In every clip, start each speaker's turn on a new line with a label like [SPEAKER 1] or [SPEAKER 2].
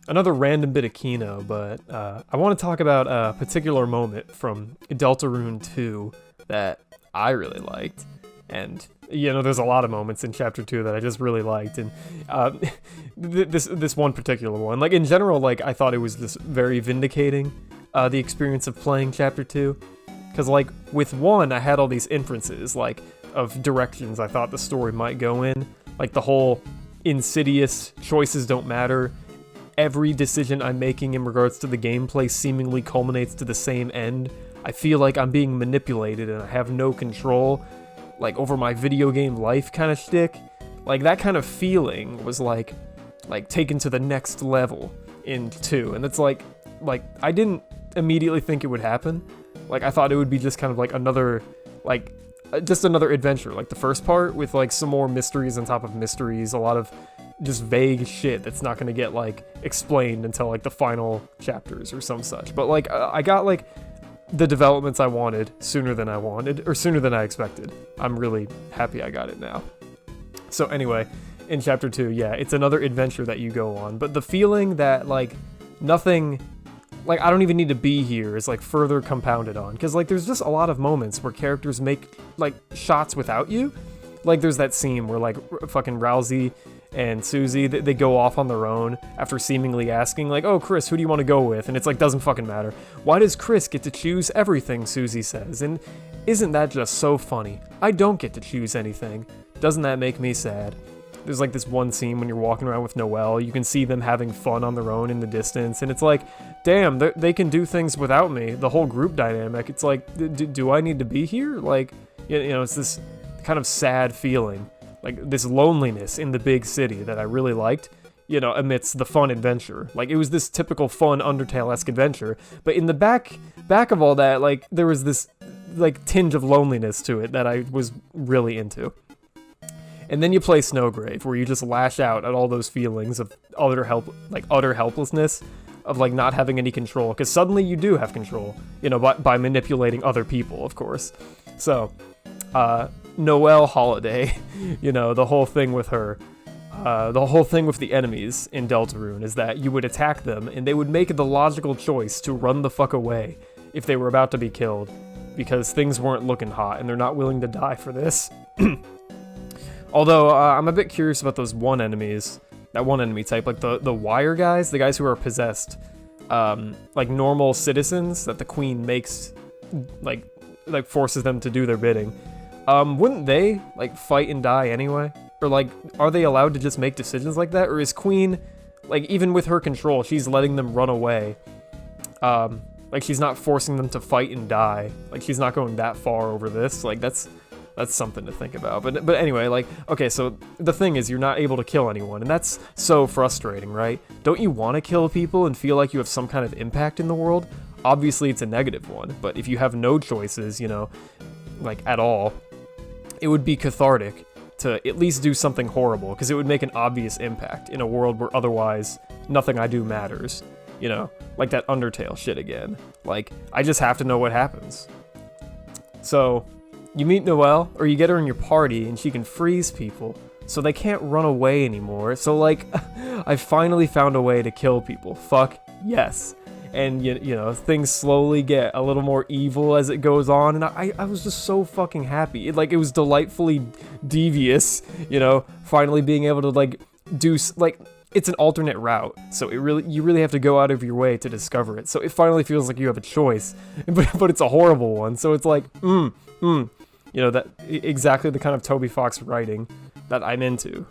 [SPEAKER 1] another random bit of Kino, but I want to talk about a particular moment from Deltarune 2 that I really liked. And, there's a lot of moments in Chapter 2 that I just really liked. And this one particular one, like, in general, like, I thought it was this very vindicating, the experience of playing Chapter 2. Because, like, with 1, I had all these inferences, like, of directions I thought the story might go in. Like, the whole insidious choices don't matter. Every decision I'm making in regards to the gameplay seemingly culminates to the same end. I feel like I'm being manipulated and I have no control, like, over my video game life kind of shtick. Like, that kind of feeling was, like taken to the next level in 2. And it's like, I didn't immediately think it would happen. Like, I thought it would be just kind of, like, another, like, just another adventure, like the first part, with, like, some more mysteries on top of mysteries, a lot of just vague shit that's not gonna get, like, explained until, like, the final chapters or some such. But, like, I got, like, the developments I wanted sooner than I expected. I'm really happy I got it now. So anyway, in Chapter 2, yeah, it's another adventure that you go on, but the feeling that, like, nothing, like, I don't even need to be here is, like, further compounded on, because, like, there's just a lot of moments where characters make, like, shots without you. Like, there's that scene where, like, fucking Rousey and Susie, they go off on their own after seemingly asking, like, oh, Chris, who do you want to go with? And it's like, doesn't fucking matter. Why does Chris get to choose everything, Susie says? And isn't that just so funny? I don't get to choose anything. Doesn't that make me sad? There's, like, this one scene when you're walking around with Noelle, you can see them having fun on their own in the distance, and it's like, damn, they can do things without me. The whole group dynamic, it's like, do I need to be here? Like, it's this kind of sad feeling. Like, this loneliness in the big city that I really liked, amidst the fun adventure. Like, it was this typical fun Undertale-esque adventure, but in the back of all that, like, there was this, like, tinge of loneliness to it that I was really into. And then you play Snowgrave, where you just lash out at all those feelings of utter helplessness, of, like, not having any control, because suddenly you do have control, by manipulating other people, of course. So, Noelle Holiday, the whole thing with her, the whole thing with the enemies in Deltarune is that you would attack them and they would make the logical choice to run the fuck away if they were about to be killed, because things weren't looking hot and they're not willing to die for this. Although, I'm a bit curious about that one enemy type, like the wire guys, the guys who are possessed, like normal citizens that the queen makes, like forces them to do their bidding. Wouldn't they, like, fight and die anyway? Or, like, are they allowed to just make decisions like that? Or is Queen, like, even with her control, she's letting them run away? Like, she's not forcing them to fight and die. Like, she's not going that far over this. Like, that's something to think about. But anyway, like, okay, so the thing is, you're not able to kill anyone, and that's so frustrating, right? Don't you want to kill people and feel like you have some kind of impact in the world? Obviously, it's a negative one, but if you have no choices, like, at all, it would be cathartic to at least do something horrible, because it would make an obvious impact in a world where otherwise nothing I do matters. Like that Undertale shit again. Like, I just have to know what happens. So, you meet Noelle, or you get her in your party, and she can freeze people, so they can't run away anymore. So, like, I finally found a way to kill people. Fuck yes. And, things slowly get a little more evil as it goes on, and I was just so fucking happy. It was delightfully devious, finally being able to, like, do, like, it's an alternate route, so you really have to go out of your way to discover it. So it finally feels like you have a choice, but it's a horrible one, so it's like, that exactly the kind of Toby Fox writing that I'm into.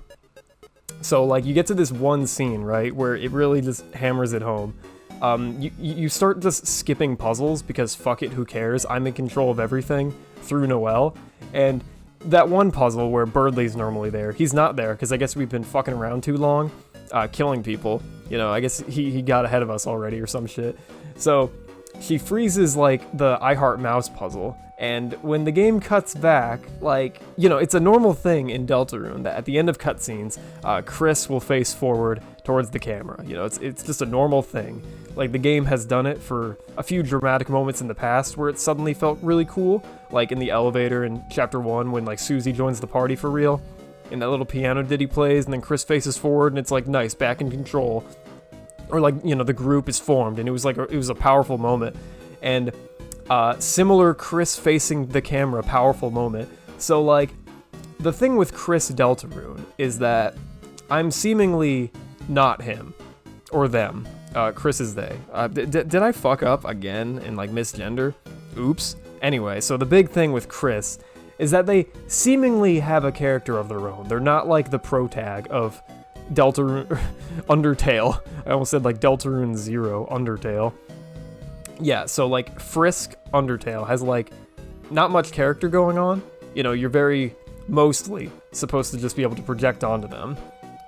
[SPEAKER 1] So, like, you get to this one scene, right, where it really just hammers it home. You start just skipping puzzles because fuck it, who cares? I'm in control of everything through Noelle. And that one puzzle where Birdley's normally there, he's not there because I guess we've been fucking around too long, killing people. I guess he got ahead of us already or some shit. So she freezes, like, the I Heart Mouse puzzle. And when the game cuts back, like, it's a normal thing in Deltarune that at the end of cutscenes, Chris will face forward towards the camera. It's just a normal thing. Like, the game has done it for a few dramatic moments in the past where it suddenly felt really cool, like in the elevator in Chapter 1 when, like, Susie joins the party for real, and that little piano ditty plays, and then Chris faces forward, and it's like, nice, back in control. or like, you know, the group is formed, and it was like it was a powerful moment. And similar Chris facing the camera, powerful moment. So like, the thing with Chris Deltarune is that I'm seemingly not him or them. Chris is they. Did I fuck up again and like misgender? Oops. Anyway, so the big thing with Chris is that they seemingly have a character of their own. They're not like the protag of Deltarune Undertale. I almost said like Deltarune 0 Undertale. Yeah, so like Frisk Undertale has like not much character going on. You know, you're very mostly supposed to just be able to project onto them,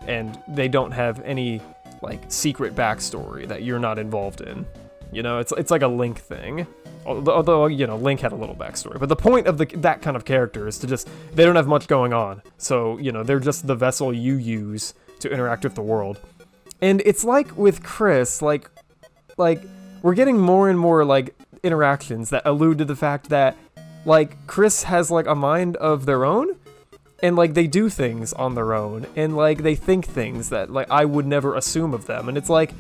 [SPEAKER 1] and they don't have any like secret backstory that you're not involved in. You know, it's like a Link thing. Although, you know, Link had a little backstory. But the point of that kind of character is to just, they don't have much going on. So, you know, they're just the vessel you use to interact with the world. And it's like with Chris, like we're getting more and more like interactions that allude to the fact that like Chris has like a mind of their own, and like they do things on their own, and like they think things that like I would never assume of them. And it's like,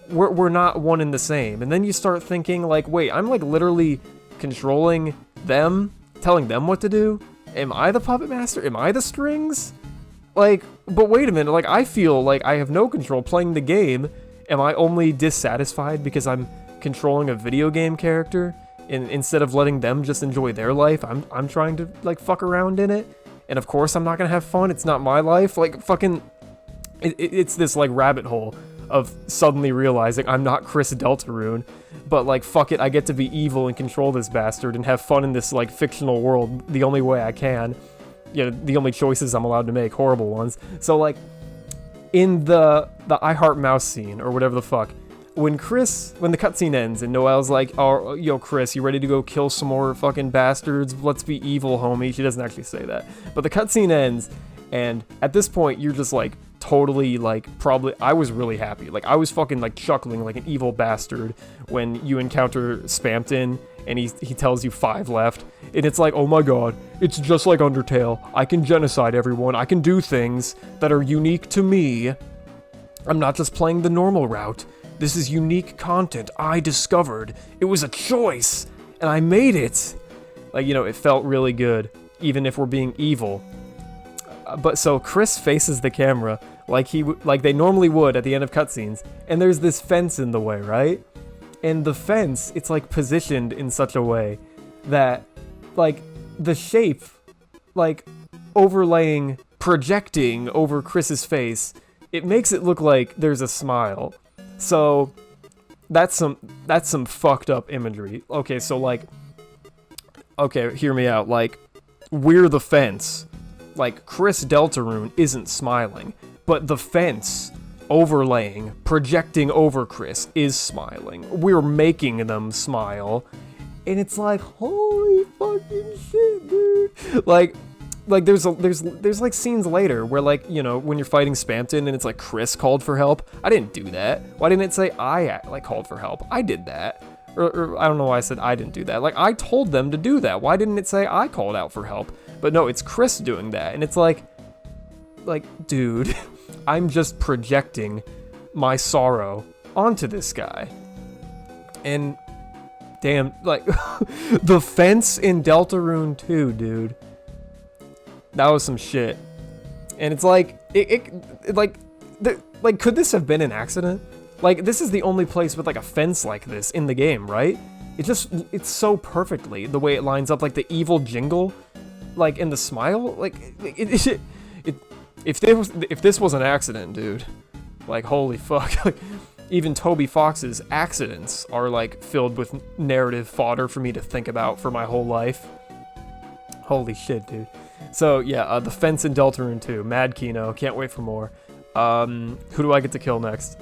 [SPEAKER 1] we're not one and the same. And then you start thinking like, wait, I'm like literally controlling them, telling them what to do? Am I the puppet master? Am I the strings? Like, but wait a minute, like I feel like I have no control playing the game. Am I only dissatisfied because I'm controlling a video game character? And instead of letting them just enjoy their life, I'm trying to like fuck around in it. And of course I'm not gonna have fun, it's not my life. Like fucking, it's this like rabbit hole of suddenly realizing I'm not Chris Deltarune, but like fuck it, I get to be evil and control this bastard and have fun in this like fictional world the only way I can. You know, the only choices I'm allowed to make, horrible ones. So like, in the I Heart Mouse scene, or whatever the fuck, when the cutscene ends and Noelle's like, oh, yo Chris, you ready to go kill some more fucking bastards? Let's be evil, homie. She doesn't actually say that. But the cutscene ends, and at this point, you're just like, totally like, probably, I was really happy. Like, I was fucking like chuckling like an evil bastard when you encounter Spamton and he tells you 5 left, and it's like, oh my god, it's just like Undertale. I can genocide everyone. I can do things that are unique to me. I'm not just playing the normal route. This is unique content I discovered. It was a choice, and I made it. Like, you know, it felt really good, even if we're being evil. But so Chris faces the camera like like they normally would at the end of cutscenes, and there's this fence in the way, right? And the fence, it's like positioned in such a way that like the shape, like overlaying, projecting over Chris's face, it makes it look like there's a smile. So that's some fucked up imagery. Okay, so like, okay, hear me out. Like, we're the fence. Like, Chris Deltarune isn't smiling, but the fence overlaying, projecting over Chris is smiling. We're making them smile, and it's like, holy fucking shit, dude. Like there's like scenes later where, like, you know, when you're fighting Spamton and it's like Chris called for help. I didn't do that. Why didn't it say I like called for help? I did that. Or I don't know why I said I didn't do that. Like, I told them to do that. Why didn't it say I called out for help? But no, it's Chris doing that, and it's like, dude, I'm just projecting my sorrow onto this guy. And damn, like, the fence in Deltarune 2, dude, that was some shit. And it's like, like, could this have been an accident? Like, this is the only place with like a fence like this in the game, right? It's so perfectly the way it lines up, like the evil jingle, like, in the smile, like, if this was an accident, dude, like, holy fuck. Like, even Toby Fox's accidents are like filled with narrative fodder for me to think about for my whole life. Holy shit, dude. So yeah, the fence in Deltarune 2, Mad Kino, can't wait for more. Who do I get to kill next?